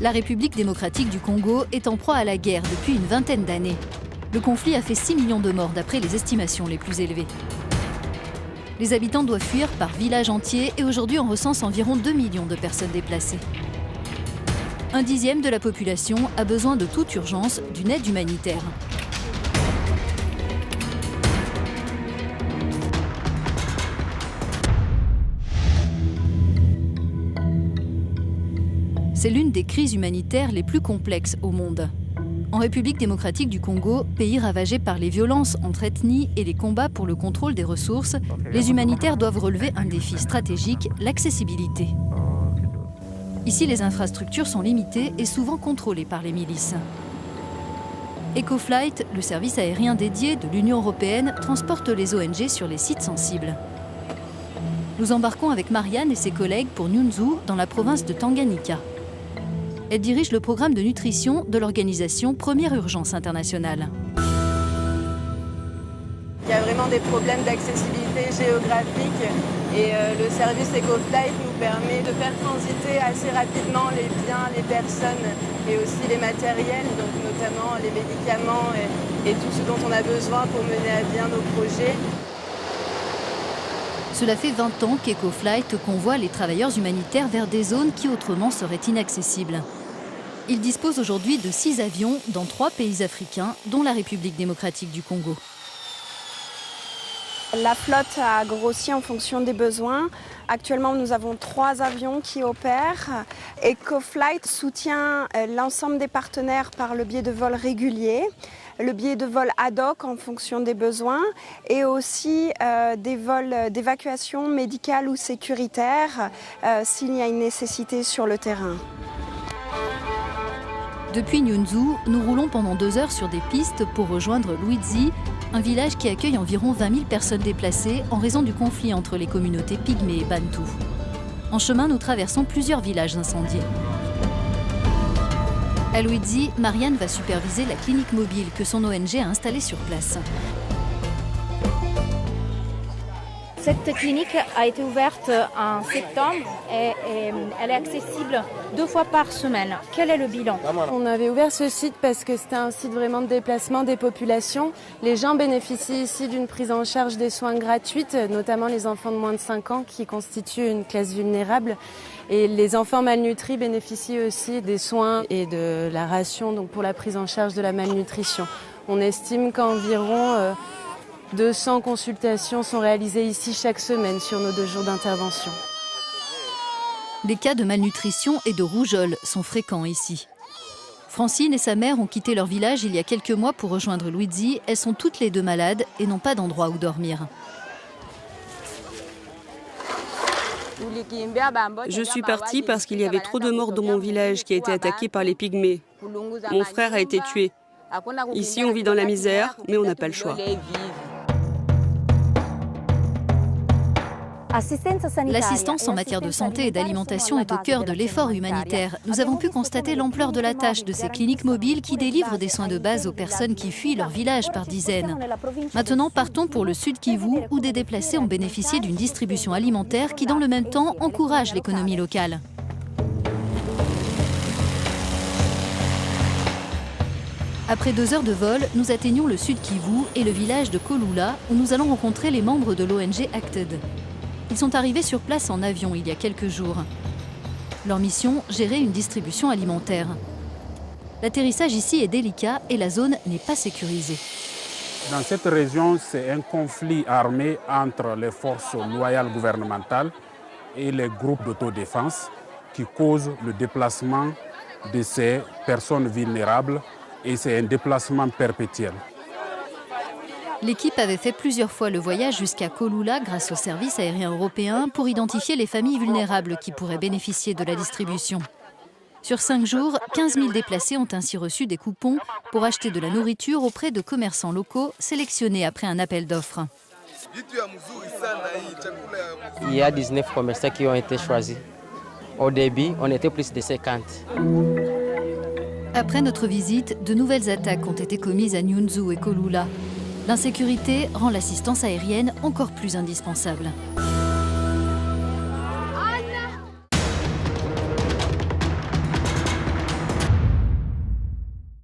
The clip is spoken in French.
La République démocratique du Congo est en proie à la guerre depuis une vingtaine d'années. Le conflit a fait 6 millions de morts d'après les estimations les plus élevées. Les habitants doivent fuir par village entier et aujourd'hui on recense environ 2 millions de personnes déplacées. Un dixième de la population a besoin de toute urgence d'une aide humanitaire. C'est l'une des crises humanitaires les plus complexes au monde. En République démocratique du Congo, pays ravagé par les violences entre ethnies et les combats pour le contrôle des ressources, les humanitaires doivent relever un défi stratégique, l'accessibilité. Ici, les infrastructures sont limitées et souvent contrôlées par les milices. EcoFlight, le service aérien dédié de l'Union européenne, transporte les ONG sur les sites sensibles. Nous embarquons avec Marianne et ses collègues pour Nyunzu, dans la province de Tanganyika. Elle dirige le programme de nutrition de l'organisation Première Urgence Internationale. Il y a vraiment des problèmes d'accessibilité géographique et le service EcoFlight nous permet de faire transiter assez rapidement les biens, les personnes et aussi les matériels, donc notamment les médicaments et tout ce dont on a besoin pour mener à bien nos projets. Cela fait 20 ans qu'EcoFlight convoie les travailleurs humanitaires vers des zones qui autrement seraient inaccessibles. Il dispose aujourd'hui de 6 avions dans 3 pays africains, dont la République démocratique du Congo. La flotte a grossi en fonction des besoins. Actuellement, nous avons 3 avions qui opèrent. EcoFlight soutient l'ensemble des partenaires par le biais de vols réguliers, le biais de vols ad hoc en fonction des besoins et aussi des vols d'évacuation médicale ou sécuritaire s'il y a une nécessité sur le terrain. Depuis Nyunzu, nous roulons pendant 2 heures sur des pistes pour rejoindre Luizi, un village qui accueille environ 20 000 personnes déplacées en raison du conflit entre les communautés pygmées et bantoues. En chemin, nous traversons plusieurs villages incendiés. À Luizi, Marianne va superviser la clinique mobile que son ONG a installée sur place. Cette clinique a été ouverte en septembre et elle est accessible 2 fois par semaine. Quel est le bilan? On avait ouvert ce site parce que c'était un site vraiment de déplacement des populations. Les gens bénéficient ici d'une prise en charge des soins gratuites, notamment les enfants de moins de 5 ans qui constituent une classe vulnérable. Et les enfants malnutris bénéficient aussi des soins et de la ration donc pour la prise en charge de la malnutrition. On estime qu'environ 200 consultations sont réalisées ici chaque semaine sur nos 2 jours d'intervention. Les cas de malnutrition et de rougeole sont fréquents ici. Francine et sa mère ont quitté leur village il y a quelques mois pour rejoindre Luizi. Elles sont toutes les 2 malades et n'ont pas d'endroit où dormir. Je suis partie parce qu'il y avait trop de morts dans mon village qui a été attaqué par les pygmées. Mon frère a été tué. Ici, on vit dans la misère, mais on n'a pas le choix. L'assistance en matière de santé et d'alimentation est au cœur de l'effort humanitaire. Nous avons pu constater l'ampleur de la tâche de ces cliniques mobiles qui délivrent des soins de base aux personnes qui fuient leur village par dizaines. Maintenant, partons pour le Sud Kivu, où des déplacés ont bénéficié d'une distribution alimentaire qui, dans le même temps, encourage l'économie locale. Après 2 heures de vol, nous atteignons le Sud Kivu et le village de Kolula, où nous allons rencontrer les membres de l'ONG Acted. Ils sont arrivés sur place en avion il y a quelques jours. Leur mission, gérer une distribution alimentaire. L'atterrissage ici est délicat et la zone n'est pas sécurisée. Dans cette région, c'est un conflit armé entre les forces loyales gouvernementales et les groupes d'autodéfense qui causent le déplacement de ces personnes vulnérables et c'est un déplacement perpétuel. L'équipe avait fait plusieurs fois le voyage jusqu'à Kolula grâce au service aérien européen pour identifier les familles vulnérables qui pourraient bénéficier de la distribution. Sur 5 jours, 15 000 déplacés ont ainsi reçu des coupons pour acheter de la nourriture auprès de commerçants locaux sélectionnés après un appel d'offres. Il y a 19 commerçants qui ont été choisis. Au début, on était plus de 50. Après notre visite, de nouvelles attaques ont été commises à Nyunzu et Kolula. L'insécurité rend l'assistance aérienne encore plus indispensable.